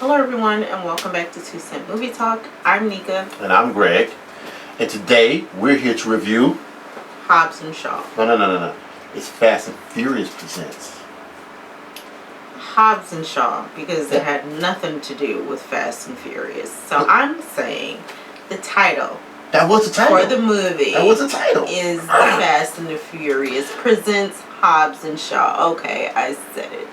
Hello everyone and welcome back to 2 Cent Movie Talk. I'm Nika. And I'm Greg. And today we're here to review Hobbs and Shaw. No. It's Fast and Furious presents Hobbs and Shaw because it had nothing to do with Fast and Furious. So I'm saying the title. That was the title. For the movie. That was the title. Is the Fast and the Furious presents Hobbs and Shaw. Okay, I said it.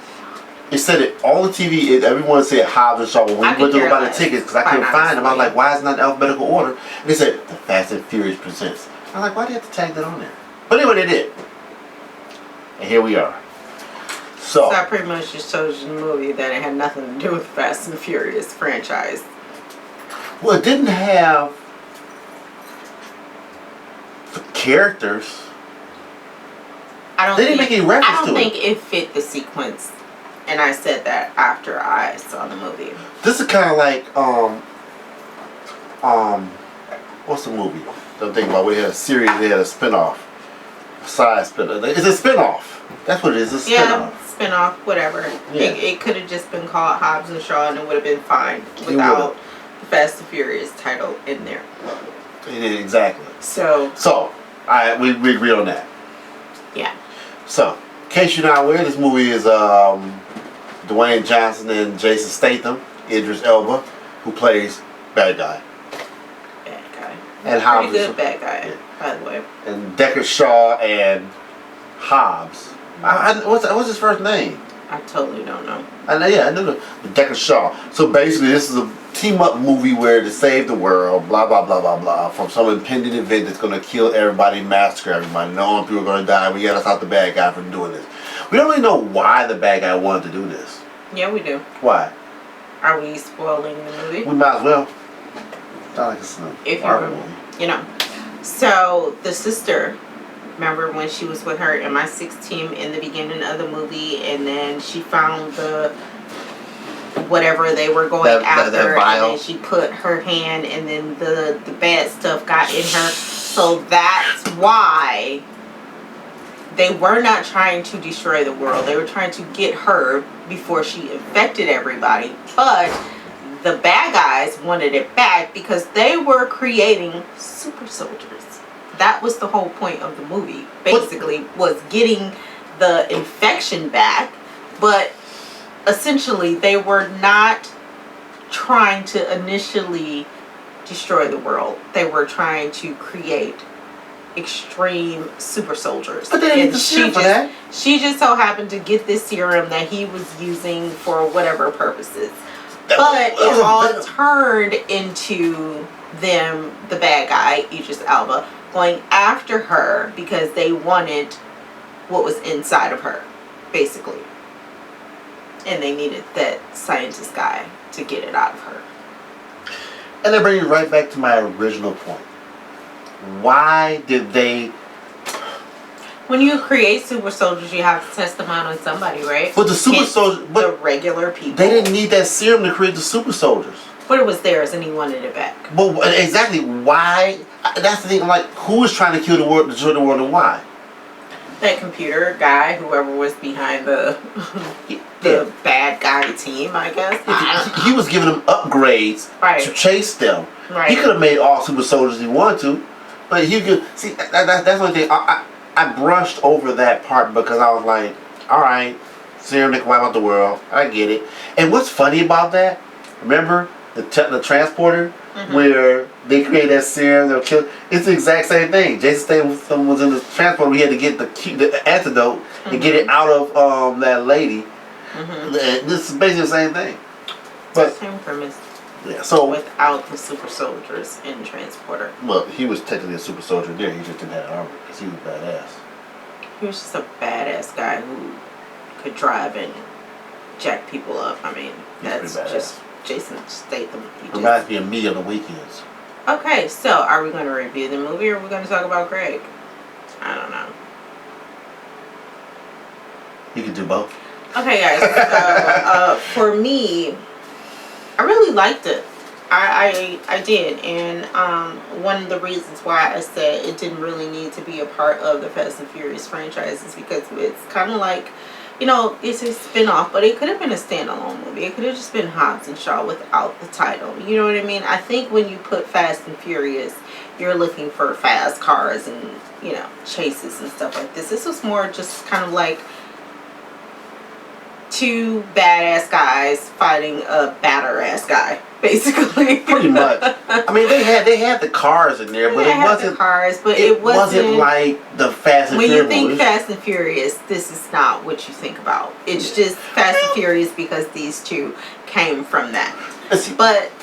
It said it all the TV. Everyone said Hobbs and Shaw. When we went to buy the tickets, because I couldn't find them, I was like, "Why is it not in alphabetical order?" And they said the Fast and Furious presents. I'm like, "Why do you have to tag that on there?" But anyway, they did. And here we are. So I pretty much just told you in the movie that it had nothing to do with Fast and Furious franchise. Well, it didn't have the characters. They didn't make any reference to it. I don't think it fit the sequence. And I said that after I saw the movie. This is kind of like, what's the movie? Don't think about it. We had a series, they had a spinoff. A side spinoff. It's a spinoff. That's what it is, a spinoff. Yeah, spinoff, whatever. Yeah. It could have just been called Hobbs and Shaw and it would have been fine without the Fast and Furious title in there. Exactly. So we agree on that. Yeah. So, in case you're not aware, this movie is Dwayne Johnson and Jason Statham, Idris Elba, who plays bad guy. Bad guy. And Hobbs. Pretty good bad guy, by the way. And Deckard Shaw and Hobbs. What's his first name? I totally don't know. I know Deckard Shaw. So basically, this is a team-up movie where to save the world, blah blah blah blah blah, from some impending event that's going to kill everybody, massacre everybody. Knowing people are going to die, we got to stop the bad guy from doing this. We don't really know why the bad guy wanted to do this. Yeah, we do. Why? Are we spoiling the movie? We might as well. It's not like it's if you know. So the sister. Remember when she was with her MI6 team in the beginning of the movie, and then she found the whatever they were going after, and then she put her hand, and then the bad stuff got in her. So that's why they were not trying to destroy the world. They were trying to get her before she infected everybody. But the bad guys wanted it back because they were creating super soldiers. That was the whole point of the movie, basically, was getting the infection back. But essentially, they were not trying to initially destroy the world. They were trying to create extreme super soldiers. But they didn't need the serum for that. She just so happened to get this serum that he was using for whatever purposes. But it all turned into them, the bad guy, Idris Elba, going after her because they wanted what was inside of her, basically. And they needed that scientist guy to get it out of her. And that brings me right back to my original point. Why did they... When you create super soldiers, you have to test them out on somebody, right? But the super soldiers... The regular people. They didn't need that serum to create the super soldiers. But it was theirs and he wanted it back. But exactly why? That's the thing. Like, who is trying to kill the world, destroy the world, and why? That computer guy, whoever was behind the bad guy team, I guess. He was giving them upgrades to chase them. Right. He could have made all super soldiers he wanted to, but he could see. That's one thing. I brushed over that part because I was like, all right, serum that can wipe out the world. I get it. And what's funny about that? Remember? The transporter, where they create that serum, they'll kill. It's the exact same thing. Jason Statham was in the transporter. We had to get the antidote and get it out of that lady. This is basically the same thing. But same premise. Yeah. So without the super soldiers in transporter. Well, he was technically a super soldier there. He just didn't have armor because he was badass. He was just a badass guy who could drive and jack people up. I mean, that's just Jason Statham. Reminds me of me on the weekends. Okay, so are we going to review the movie or are we going to talk about Greg? I don't know. You can do both. Okay, guys. So, for me, I really liked it. I did, and one of the reasons why I said it didn't really need to be a part of the Fast and Furious franchise is because it's kind of like you know, it's a spin-off, but it could have been a standalone movie. It could have just been Hobbs and Shaw without the title. You know what I mean? I think when you put Fast and Furious, you're looking for fast cars and, you know, chases and stuff like this. This was more just kind of like two badass guys fighting a badder ass guy, basically. Pretty much. I mean, they had the cars in there, but it wasn't the cars, but it wasn't like the Fast and Furious. When you think movies. Fast and Furious, this is not what you think about. It's just Fast and Furious because these two came from that. But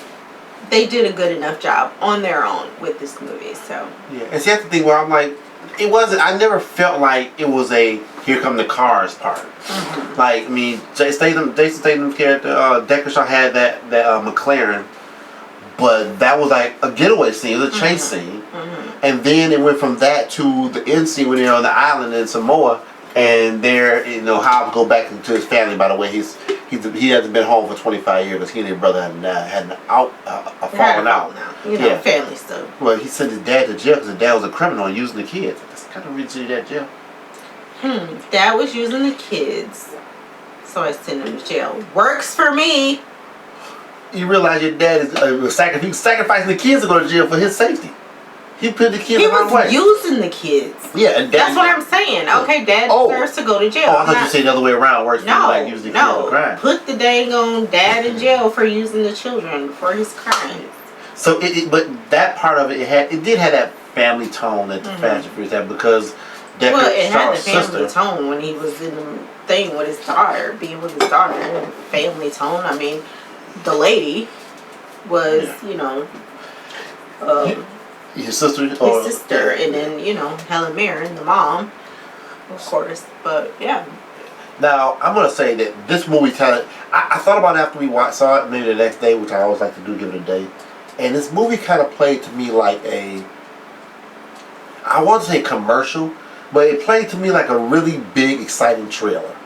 they did a good enough job on their own with this movie. So yeah, and see, that's the thing where I'm like, it wasn't. I never felt like it was a here come the cars part. Mm-hmm. Like, I mean, Jason Statham's character, Deckard had that McLaren, but that was like a getaway scene. It was a chase scene, and then it went from that to the end scene when they're on the island in Samoa, and there, you know, Hobbs go back into his family. By the way, he hasn't been home for 25 years because he and his brother had a falling out. You know, family stuff. Well, he sent his dad to jail because his dad was a criminal and using the kids. That's kind of reason to send your dad to jail. Dad was using the kids, so I sent him to jail. Works for me. You realize your dad is sacrificing the kids to go to jail for his safety. He put the kids the wrong way. He was using the kids. Yeah, and that's what I'm saying. Okay, Dad deserves to go to jail. Oh, I thought you said the other way around. Works for like using the kids for crime. Put the dang on Dad in jail for using the children for his crimes. So but that part of it, it did have that family tone that the Fast and Furious had because it had the family tone when he was in the thing with his daughter, being with his daughter. Family tone. I mean, the lady was, you know, his sister, and then, you know, Helen Mirren, the mom, of course. But yeah. Now I'm gonna say that this movie I thought about it after we saw it, maybe the next day, which I always like to do, give it a day. And this movie kind of played to me like I want to say commercial, but it played to me like a really big, exciting trailer.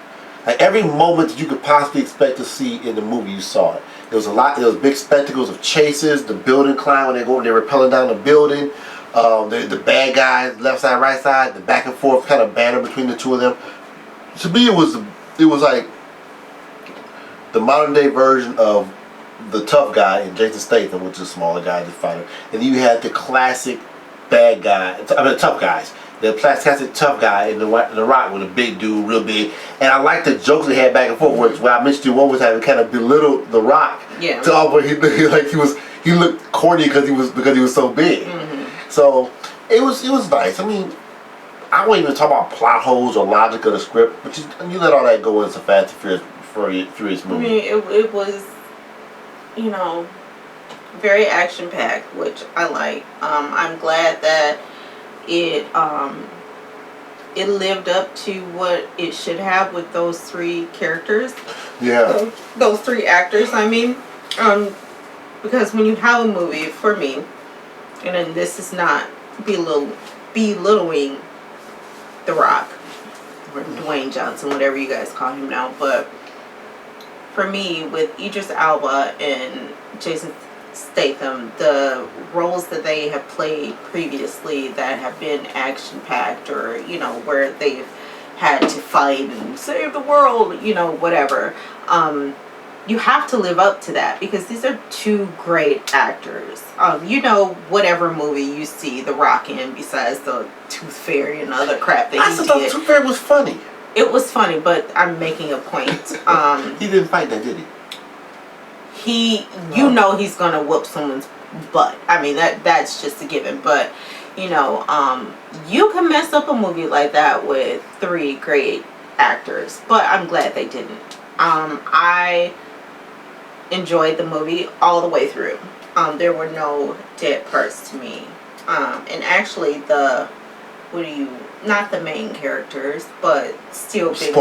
Like every moment that you could possibly expect to see in the movie, you saw it. There was big spectacles of chases, the building climb when they're rappelling down the building, the bad guys, left side, right side, the back and forth kind of banter between the two of them. To me, it was like the modern day version of the tough guy in Jason Statham, which is a smaller guy, the fighter, and then you had the classic bad guy. I mean, the tough guys. The classic tough guy in the Rock with a big dude, real big. And I like the jokes they had back and forth. Where I mentioned you one was having kind of belittled the Rock. Yeah. To all, he looked corny because he was so big. Mm-hmm. So it was nice. I mean, I won't even talk about plot holes or logic of the script, but you let all that go into Fast and Furious movie. I mean, it was, you know, very action packed, which I like. I'm glad that it lived up to what it should have with those three characters. Yeah. Those three actors, I mean. Because when you have a movie, for me, and then this is not belittling The Rock, or Dwayne Johnson, whatever you guys call him now, but for me, with Idris Elba and Jason Statham, the roles that they have played previously that have been action-packed, or, you know, where they've had to fight and save the world, you know, whatever, you have to live up to that because these are two great actors. You know, whatever movie you see The Rock in besides the Tooth Fairy and other crap that he did. I thought Tooth Fairy was funny. It was funny, but I'm making a point. He didn't fight that, did he? You know he's gonna whoop someone's butt. I mean, that's just a given. But, you know, you can mess up a movie like that with three great actors. But I'm glad they didn't. I enjoyed the movie all the way through. There were no dead parts to me. And actually not the main characters, but still big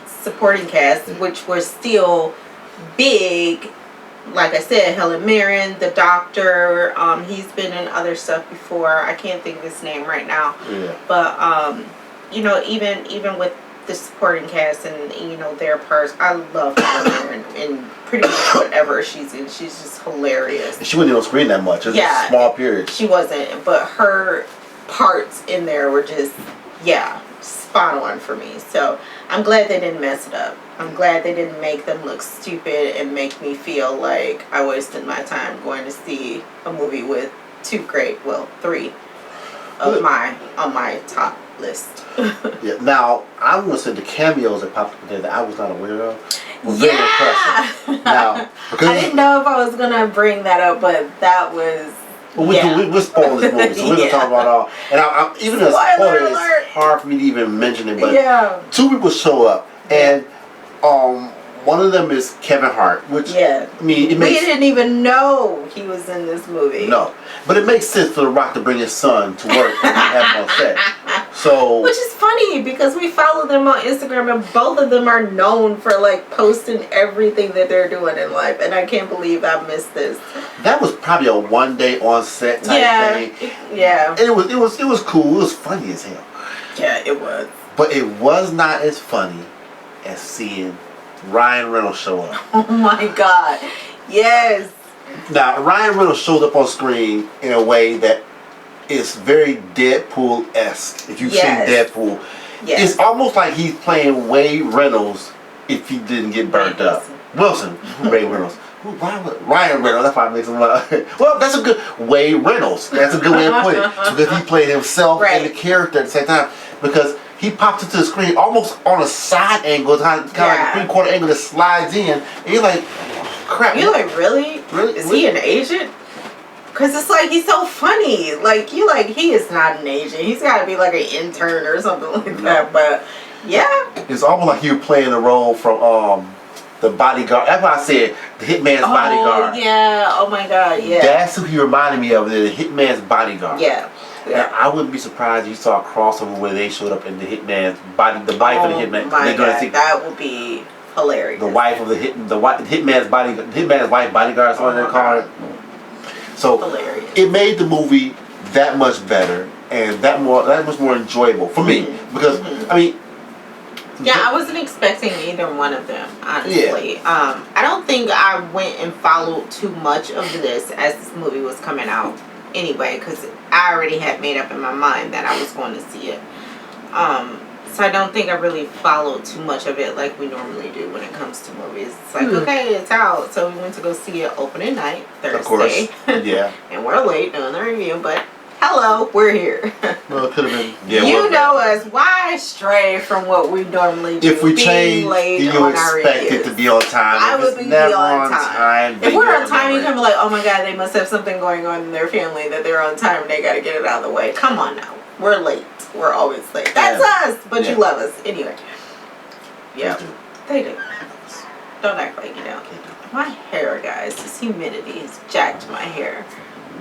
supporting cast, which were still big. Like I said, Helen Mirren, the doctor, he's been in other stuff before. I can't think of his name right now. Yeah. But you know, even with the supporting cast and, you know, their parts, I love Helen Mirren in pretty much whatever she's in. She's just hilarious. She wasn't on screen that much. It was a small period. She wasn't, but her parts in there were just spot on for me. So I'm glad they didn't mess it up. I'm glad they didn't make them look stupid and make me feel like I wasted my time going to see a movie with three of on my top list. Yeah. Now I'm gonna say the cameos that popped up there that I was not aware of were very impressive. Now, because I didn't know if I was gonna bring that up, but that was. Well, we're spoiling this movie, so we're gonna talk about all. And even as a spoiler, it's hard for me to even mention it. But two people show up, and one of them is Kevin Hart, which I mean, it makes. We didn't even know he was in this movie. No, but it makes sense for The Rock to bring his son to work and have him on set. So, which is funny because we follow them on Instagram and both of them are known for like posting everything that they're doing in life, and I can't believe I missed this. That was probably a one-day on-set type thing. Yeah. It was cool. It was funny as hell. Yeah, it was. But it was not as funny as seeing Ryan Reynolds show up. Oh my God! Yes. Now Ryan Reynolds showed up on screen in a way that is very Deadpool-esque. If you've seen Deadpool, it's almost like he's playing Wade Reynolds if he didn't get burnt up. Wilson, Ray Reynolds. Ryan Reynolds, that's why I mix him up. Well, that's a good Wade Reynolds. That's a good way to put it. Because he played himself and the character at the same time. Because he pops into the screen almost on a side angle, kind of like a 3/4 angle that slides in. And you're like, crap. You're like, really? Is he an agent? Because it's like, he's so funny. Like, he is not an agent. He's got to be like an intern or something like that. But, yeah. It's almost like he was playing the role from The Bodyguard. That's why I said The Hitman's Bodyguard. Oh, yeah. Oh, my God, yeah. That's who he reminded me of, the Hitman's Bodyguard. Yeah. Yeah. I wouldn't be surprised if you saw a crossover where they showed up in the Hitman's body, the wife of the Hitman. My God, that would be hilarious. The wife of the Hitman's wife bodyguard, something they call it. So hilarious. It made the movie that much better and that much more enjoyable for me because I mean. Yeah, I wasn't expecting either one of them, honestly. Yeah. I don't think I went and followed too much of this as this movie was coming out anyway, because I already had made up in my mind that I was going to see it. So I don't think I really followed too much of it like we normally do when it comes to movies. It's like, okay, it's out. So we went to go see it opening night, Thursday. Of course, yeah. And we're late doing the review, but hello, we're here. Well, it could have been. Yeah, you know us. Why stray from what we normally do? If we change, then you expect it to be on time. I would be never on time. If we're on time, you can be like, oh my God, they must have something going on in their family that they're on time and they got to get it out of the way. Come on now. We're late. We're always late. That's us, but you love us. Anyway. Yeah. They do. Don't act like you don't. My hair, guys. This humidity has jacked my hair.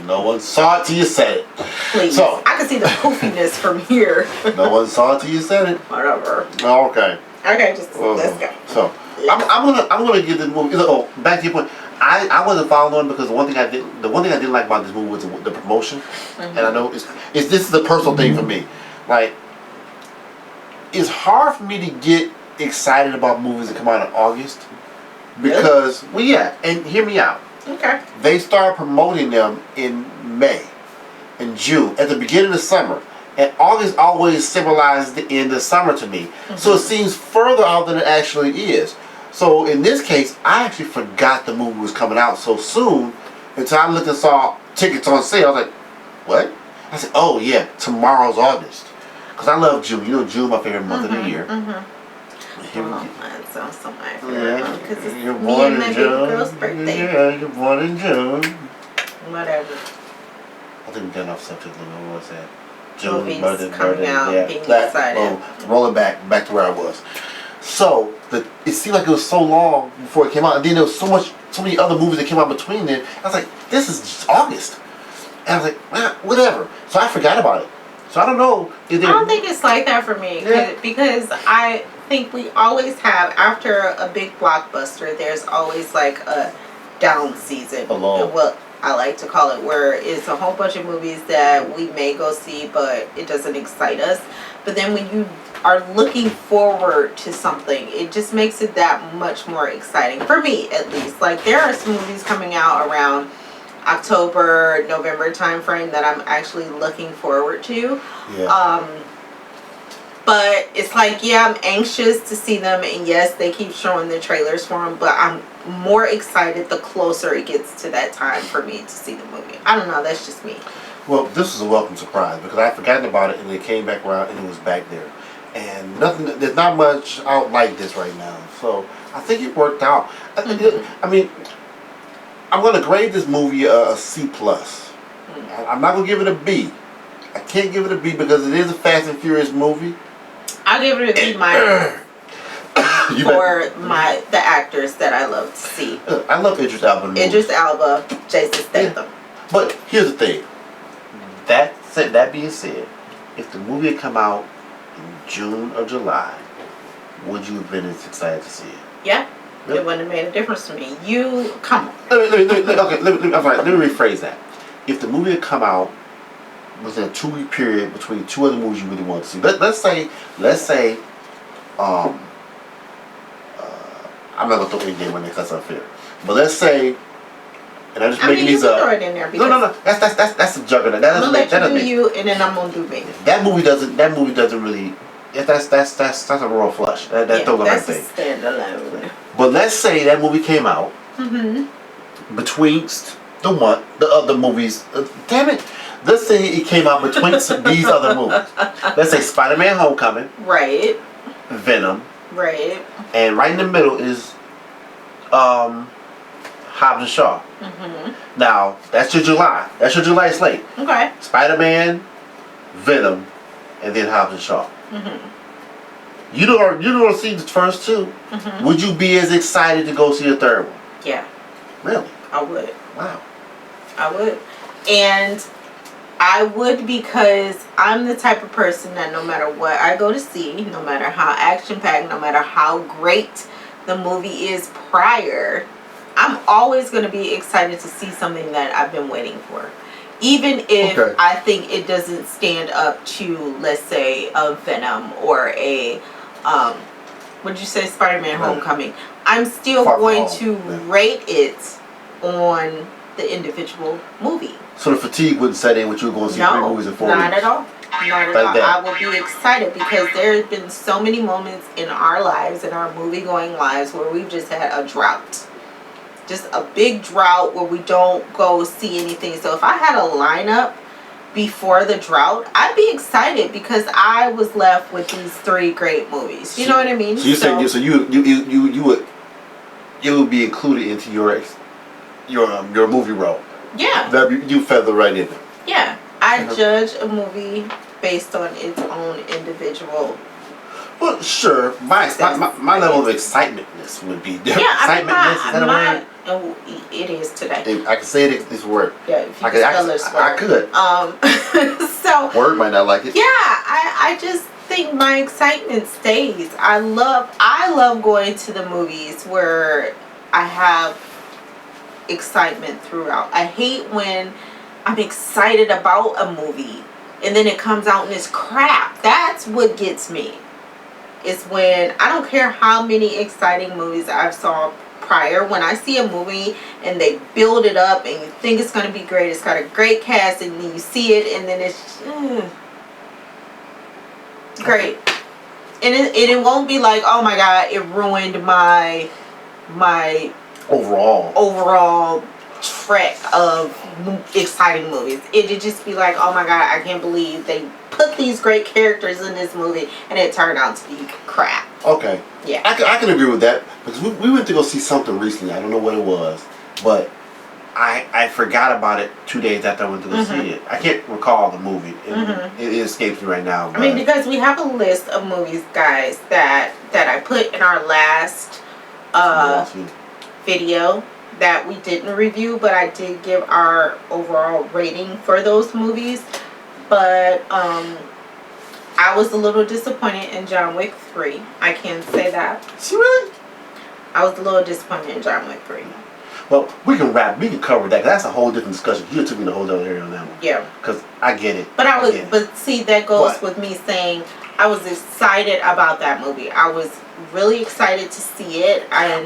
No one saw it till you said it. Please. So, I can see the poofiness from here. No one saw it till you said it. Whatever. Oh, okay. Okay, just let's go. So I'm gonna give the movie. Oh, back to your point. I wasn't following because the one thing I didn't like about this movie was the promotion, and I know this is a personal thing for me. Like, it's hard for me to get excited about movies that come out in August because and hear me out. Okay. They start promoting them in May, in June, at the beginning of summer. And August always symbolizes the end of summer to me. So it seems further out than it actually is. So in this case, I actually forgot the movie was coming out so soon until I looked and saw tickets on sale. I was like, what? I said, oh yeah, tomorrow's August. Because I love June. You know June, my favorite month of the year. That sounds so nice. Yeah. Because it's you're me and my baby girl's birthday. Yeah, you're born in June. Whatever. I think we got off subject. What was that? Movies coming out, being excited. Roll it back to where I was. So it seemed like it was so long before it came out, and then there was so many other movies that came out between then. I was like, this is just August, and I was like, whatever. So I forgot about it. So I don't know. I don't think it's like that for me because I think we always have, after a big blockbuster, there's always like a down season. What I like to call it, where it's a whole bunch of movies that we may go see, but it doesn't excite us. But then when you are looking forward to something, it just makes it that much more exciting. For me, at least. Like, there are some movies coming out around October, November time frame that I'm actually looking forward to. Yeah. But it's like, yeah, I'm anxious to see them, and yes, they keep showing the trailers for them, but I'm more excited the closer it gets to that time for me to see the movie. I don't know, that's just me. Well, this is a welcome surprise because I had forgotten about it and it came back around and it was back there. And nothing, there's not much out like this right now. So I think it worked out. I mean, I'm going to grade this movie a C+. I'm not going to give it a B. I can't give it a B because it is a Fast and Furious movie. I'll give it a B minus for the actors that I love to see. I love Idris Elba. Idris Elba, Jason Statham. Yeah. But here's the thing. That being said, if the movie had come out in June or July, would you have been as excited to see it? Yeah. Really? It wouldn't have made a difference to me. Come on. Let me rephrase that. If the movie had come out within a 2-week period between two other movies you really want to see, let's say, I'm not gonna throw any game on there because that's unfair. But let's say, and I'm just making these up. Throw it in there No. That's a juggernaut. That doesn't make. I'm gonna let you do you, and then I'm gonna do me. That movie doesn't really. That's a royal flush. That's the right thing. That's a standalone. But let's say that movie came out between the other movies. Damn it! Let's say it came out between these other movies. Let's say Spider-Man: Homecoming. Right. Venom. Right. And right in the middle is Hobbs and Shaw. Now that's your July. That's your July slate. Okay. Spider-Man, Venom, and then Hobbs and Shaw. You don't see the first two. Would you be as excited to go see the third one? Yeah. Really? I would. Wow. I would. And I would because I'm the type of person that no matter what I go to see, no matter how action-packed, no matter how great the movie is prior, I'm always going to be excited to see something that I've been waiting for. Even if I think it doesn't stand up to, let's say, a Venom or a, what'd you say, Spider-Man Homecoming. I'm still going to rate it on the individual movie. So the fatigue wouldn't set in with you going to see 3 movies in 4 weeks? Not at all. Not at all. I will be excited because there have been so many moments in our lives, in our movie-going lives, where we've just had a drought. Just a big drought where we don't go see anything. So if I had a lineup before the drought, I'd be excited because I was left with these 3 great movies. You know what I mean? So you saying you would be included into your movie role? Yeah. That you feather right in it. Yeah. I judge a movie based on its own individual. Well, sure. My level of excitementness would be different. Yeah, it is today. If I can say it, it's word. Yeah, if you spell this word. I could. So word might not like it. Yeah, I just think my excitement stays. I love going to the movies where I have excitement throughout. I hate when I'm excited about a movie and then it comes out and it's crap. That's what gets me. It's when I don't care how many exciting movies I've saw prior. When I see a movie and they build it up and you think it's going to be great, it's got a great cast, and then you see it and then it's great. And it won't be like, oh my god, it ruined my overall trek of exciting movies. It'd just be like, oh my god, I can't believe they put these great characters in this movie and it turned out to be crap. Okay. Yeah. I can agree with that because we went to go see something recently. I don't know what it was, but I forgot about it 2 days after I went to go see it. I can't recall the movie. It escapes me right now. I mean, because we have a list of movies, guys, that I put in our last video that we didn't review, but I did give our overall rating for those movies. But I was a little disappointed in John Wick 3. I can say that. Really? I was a little disappointed in John Wick 3. Well, we can cover that. That's a whole different discussion. You took me the whole other area on that one. Yeah. Because I get it. But see, that goes with me saying I was excited about that movie. I was really excited to see it. I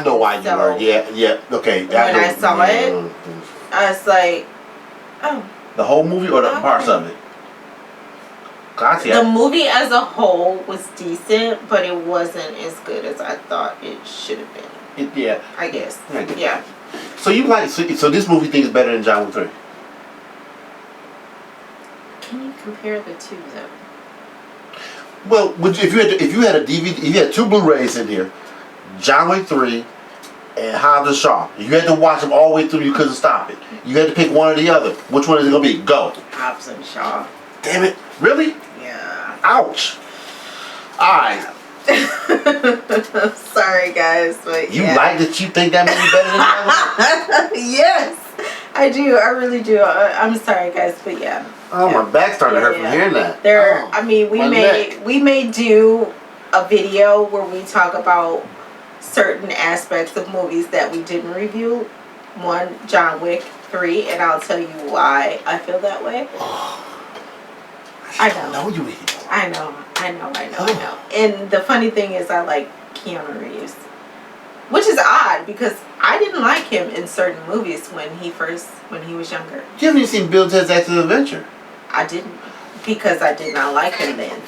know why you were. Yeah. Okay. When I saw it, I was like, oh. The whole movie or the parts of it? The movie as a whole was decent, but it wasn't as good as I thought it should have been. Yeah. I guess. Yeah. So you like so this movie thing is better than John Wick 3? Can you compare the two though? Well, if you had a DVD, if you had 2 Blu-rays in here, John Wick 3 and Hobbs and Shaw. You had to watch them all the way through. You couldn't stop it. You had to pick one or the other. Which one is it gonna be? Go. Hobbs and Shaw. Damn it! Really? Yeah. Ouch. All right. Sorry, guys, but you like that? You think that movie better than the other? Yes, I do. I really do. I'm sorry, guys, but yeah. Oh, my back's starting to hurt from hearing that. I mean, we may do a video where we talk about certain aspects of movies that we didn't review. One, John Wick 3, and I'll tell you why I feel that way. I know. No, you idiot. I know. And the funny thing is, I like Keanu Reeves, which is odd because I didn't like him in certain movies when he was younger. You haven't even seen Bill Ted's Excellent Adventure. I didn't, because I did not like him then.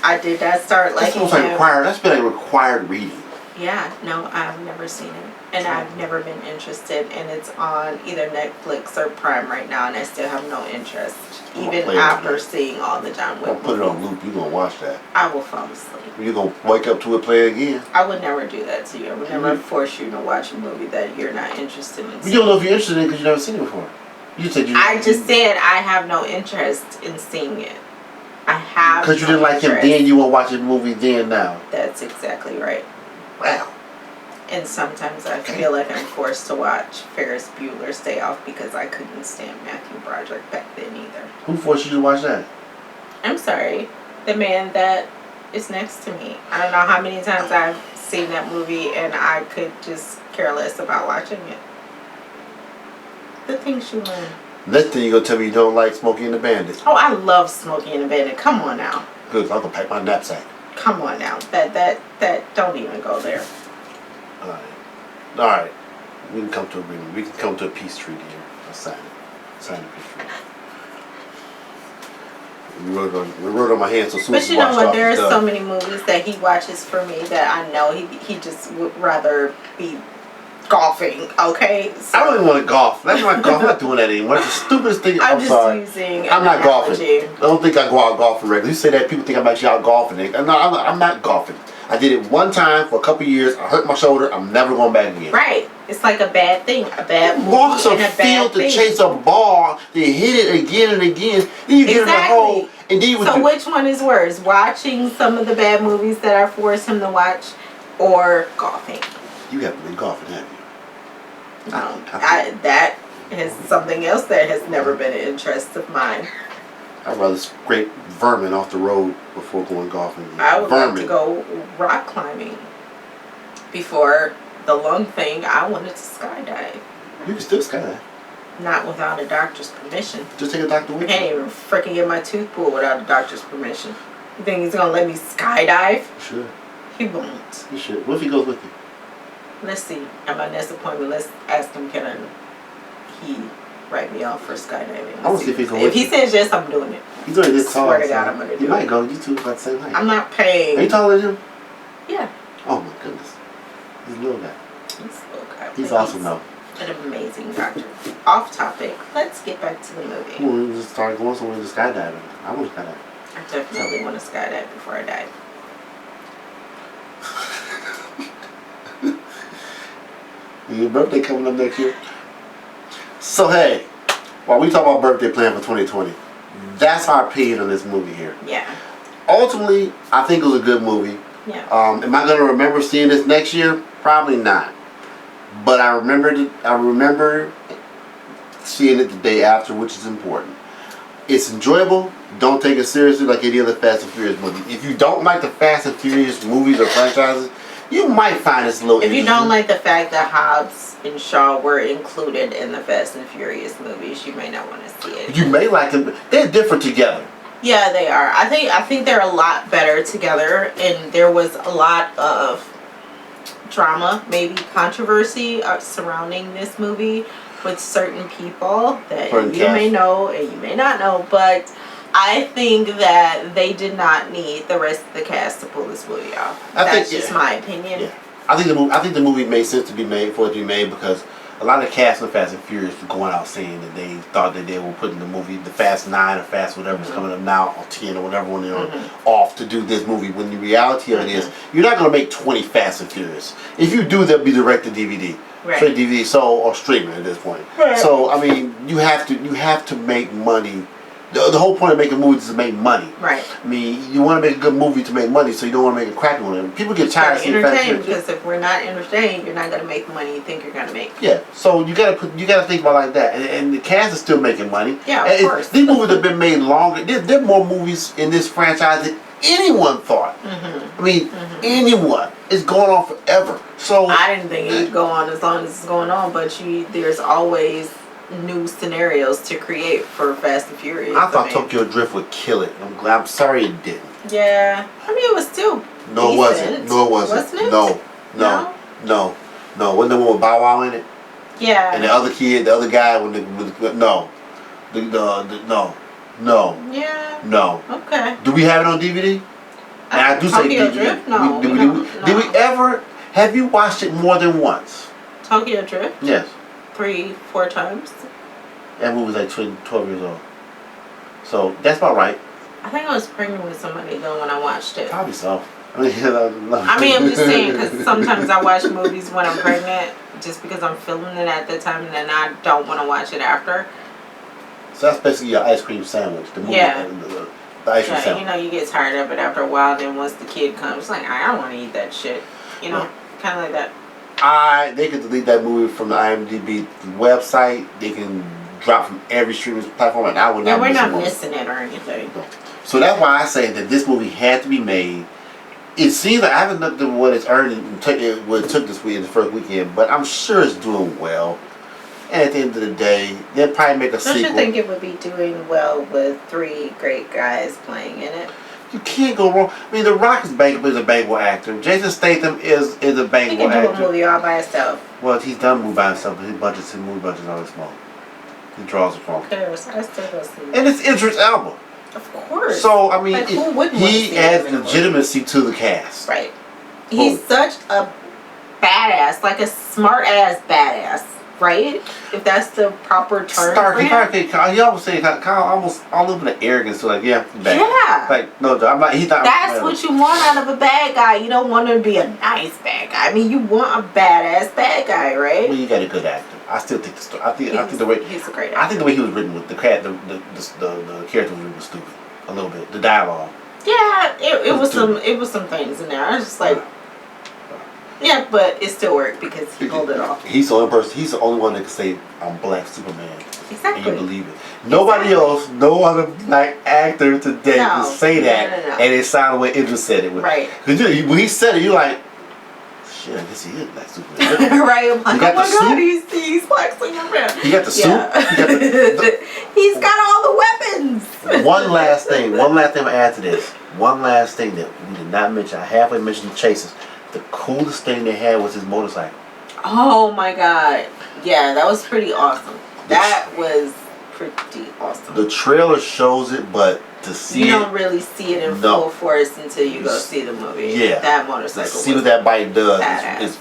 I did not start liking him. That's been a required reading. Yeah, no, I've never seen it. And I've never been interested. And it's on either Netflix or Prime right now, and I still have no interest. Even after seeing all the John Wick movies. Put it on loop. You're going to watch that. I will fall asleep. You're going to wake up to it, play it again. I would never do that to you. I would never force you to watch a movie that you're not interested in seeing. You don't know if you're interested in it because you've never seen it before. I just said I have no interest in seeing it. I have because you didn't like him then, you will watch the movie then now. That's exactly right. Wow. And sometimes I feel like I'm forced to watch Ferris Bueller's Day Off because I couldn't stand Matthew Broderick back then either. Who forced you to watch that? I'm sorry. The man that is next to me. I don't know how many times I've seen that movie and I could just care less about watching it. The things you learn. Next thing you're going to tell me you don't like Smokey and the Bandit. Oh, I love Smokey and the Bandit. Come on now. Good, I'm going to pack my knapsack. Come on now. That don't even go there. Alright. We can come to agreement. We can come to a peace treaty here. Let's sign it. Sign the peace treaty. We wrote on my hand so soon as But you know what? There are so many movies that he watches for me that I know he just would rather be golfing, okay? So I don't even want to golf. That's not golf. I'm not doing that anymore. It's the stupidest thing. I'm sorry. Using I'm not golfing. I don't think I go out golfing regularly. You say that, people think I'm actually out golfing. No, I'm not golfing. I did it one time for a couple years. I hurt my shoulder. I'm never going back again. Right. It's like a bad thing. A bad movie. Walks a field to chase a ball, then hit it again and again. Then you get in the hole. And then so which one is worse? Watching some of the bad movies that I forced him to watch or golfing? You haven't been golfing, have you? That is something else that has never been an interest of mine. I'd rather scrape vermin off the road before going golfing. I would like to go rock climbing. Before the lung thing, I wanted to skydive. You can still skydive. Not without a doctor's permission. Just take a doctor with you. I can't even freaking get my tooth pulled without a doctor's permission. You think he's gonna let me skydive? Sure. He won't. You should. What if he goes with you? Let's see. At my next appointment, let's ask him, can he write me off for skydiving? I want to see if he goes. If he says yes, I'm doing it. He's already this tall. Swear to God, I'm gonna do it. You might go. You two about the same height. I'm not paying. Are you taller than him? Yeah. Oh my goodness. He's a little guy. He's a little guy. He's awesome though. An amazing doctor. Off topic. Let's get back to the movie. Well, we just start going somewhere to skydiving. I want to skydive. I definitely want to skydive before I die. Your birthday coming up next year. So hey, while we talk about birthday plan for 2020, that's our opinion on this movie here. Yeah. Ultimately, I think it was a good movie. Yeah. Am I gonna remember seeing this next year? Probably not. But I remember seeing it the day after, which is important. It's enjoyable. Don't take it seriously like any other Fast and Furious movie. If you don't like the Fast and Furious movies or franchises, you might find this a little If you don't like the fact that Hobbs and Shaw were included in the Fast and Furious movies, you may not want to see it. You may like them. They're different together. Yeah, they are. I think they're a lot better together, and there was a lot of drama, maybe controversy surrounding this movie with certain people that you may know and you may not know, but I think that they did not need the rest of the cast to pull this movie off. That's just my opinion. Yeah. I think the movie made sense to be made for it to be made because a lot of the cast of Fast and Furious were going out saying that they thought that they were putting the movie, the Fast 9 or Fast whatever is coming up now, or 10 or whatever when they're off to do this movie. When the reality of it is, you're not going to make 20 Fast and Furious. If you do, they'll be direct to DVD. Right. Straight DVD, or streaming at this point. Right. So I mean, you have to make money. The whole point of making movies is to make money. Right. I mean, you want to make a good movie to make money, so you don't want to make a crappy one. People get tired of seeing Fast and Furious. Because if we're not entertained, you're not going to make the money you think you're going to make. Yeah. So you gotta think about it like that, and the cast is still making money. Yeah, of course. These movies have been made longer. There are more movies in this franchise than anyone thought. I mean, anyone. It's going on forever. So I didn't think it would go on as long as it's going on, but there's always new scenarios to create for Fast and Furious. I thought Tokyo Drift would kill it. I'm sorry it didn't. Yeah, I mean it was still. No, it wasn't. No, it wasn't. Wasn't it? No. Wasn't the one with Bow Wow in it? Yeah. And the other kid, the other guy, no. No. Yeah. No. Okay. Do we have it on DVD? And I do say Tokyo DVD. Drift? No. Did we ever? Have you watched it more than once? Tokyo Drift? Yes. 3-4 times. That movie was like 12 years old. So that's about right. I think I was pregnant with somebody though when I watched it. Probably so. I mean, I'm just saying because sometimes I watch movies when I'm pregnant just because I'm filming it at the time and then I don't want to watch it after. So that's basically your ice cream sandwich. The movie, yeah. The ice cream sandwich. You know, you get tired of it after a while. Then once the kid comes, it's like I don't want to eat that shit. You know, kind of like that. They could delete that movie from the IMDb website. They can drop from every streaming platform, and I would not. Yeah, we're not missing it or anything. So that's why I say that this movie had to be made. It seems like I haven't looked at what it's earned and what it took this week in the first weekend, but I'm sure it's doing well. And at the end of the day, they'll probably make a sequel. Don't you think it would be doing well with 3 great guys playing in it? You can't go wrong. I mean, The Rock is a bankable actor. Jason Statham is a bankable actor. He can do a movie all by himself. Well, he's done a movie by himself, but his movie budget's always small. He draws it from. Who cares? I still go see it. And it's Idris Elba. Of course. So, I mean, who wouldn't he adds legitimacy to the cast. Right. He's such a badass, like a smart-ass badass. Right? If that's the proper term for him. He almost say kind of almost all over the arrogance. So like, yeah, bad. Yeah. Like, no, I'm not. He's not. That's what you want out of a bad guy. You don't want him to be a nice bad guy. I mean, you want a badass bad guy, right? Well, you got a good actor. I still think the story. I think the way he's a great actor. I think the way he was written with the character was written was stupid. A little bit. The dialogue. Yeah, it was some things in there. I was just like. Yeah, but it still worked because he pulled it off. He's the only person. He's the only one that can say, "I'm Black Superman," exactly. and you believe it. Nobody else, no other black actor today can say that, and it sounded the way Idris said it. Right. Because when he said it, you're like, "Shit, I guess he is Black Superman." Right. I'm like, oh my God, he's Black Superman. He got the suit. Yeah. He's got all the weapons. One last thing I add to this. One last thing that we did not mention. I halfway mentioned the chases. The coolest thing they had was his motorcycle. Oh my God. Yeah, that was pretty awesome. That was pretty awesome. The trailer shows it, but to see you don't really see it in full force until you go see the movie. Yeah. That motorcycle. See what that bike does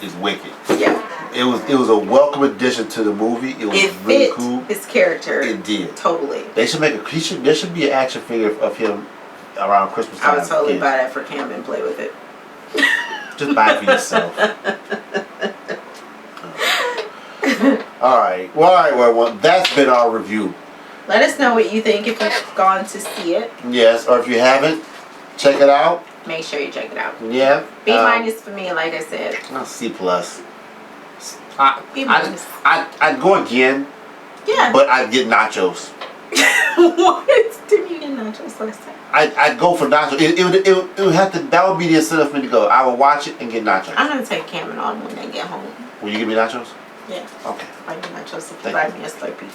is wicked. Yeah. It was a welcome addition to the movie. It was really cool. His character. It did. Totally. They should there should be an action figure of him around Christmas time. I would totally buy that for Cam and play with it. Just buy it for yourself. Alright. Well, that's been our review. Let us know what you think if you've gone to see it. Yes, or if you haven't, check it out. Make sure you check it out. Yeah. B- for me, like I said. C+. B-. I'd go again. Yeah. But I'd get nachos. What? Didn't you get nachos last time? I'd go for nachos. It would have to. That would be the incentive for me to go. I would watch it and get nachos. I'm gonna take Cameron on when they get home. Will you give me nachos? Yeah. Okay. I get nachos if you buy me a Slurpee.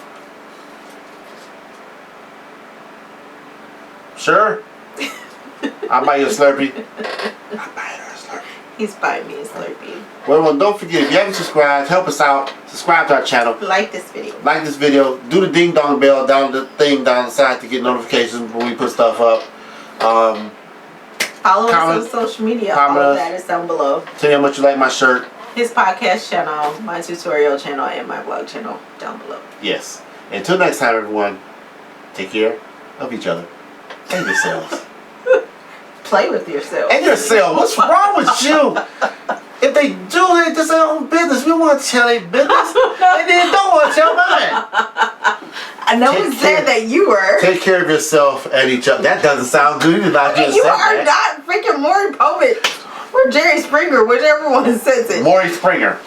Sure. I'll buy you a Slurpee. I'm buying her a Slurpee. He's buying me a Slurpee. Well, don't forget, if you haven't subscribed, help us out. Subscribe to our channel. Like this video. Like this video. Do the ding dong bell down the thing down the side to get notifications when we put stuff up. Follow us on social media. All of that is down below. Tell me how much you like my shirt. His podcast channel, my tutorial channel, and my blog channel down below. Yes. Until next time, everyone, take care of each other and yourselves. Play with yourself. And yourself. What's wrong with you? If they do, they just their own business. We want to tell their business, and they don't want to tell mine. I know we said that you were. Take care of yourself and each other. That doesn't sound good. You did not just You say are that. not freaking Maury Povich or Jerry Springer, whichever one says it. Maury Springer.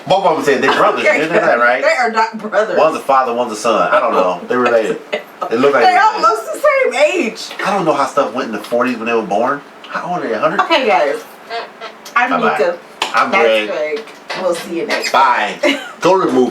Both of them said they're brothers. Okay, You know that, right? They are not brothers. One's a father, one's a son. I don't know. They're related. They look like they're almost the same age. I don't know how stuff went in the 40s when they were born. How old are they? 100? Okay, guys. I'm Bye-bye. Nika. I'm That's Greg. Greg. We'll see you next time. Bye. Go to the movie.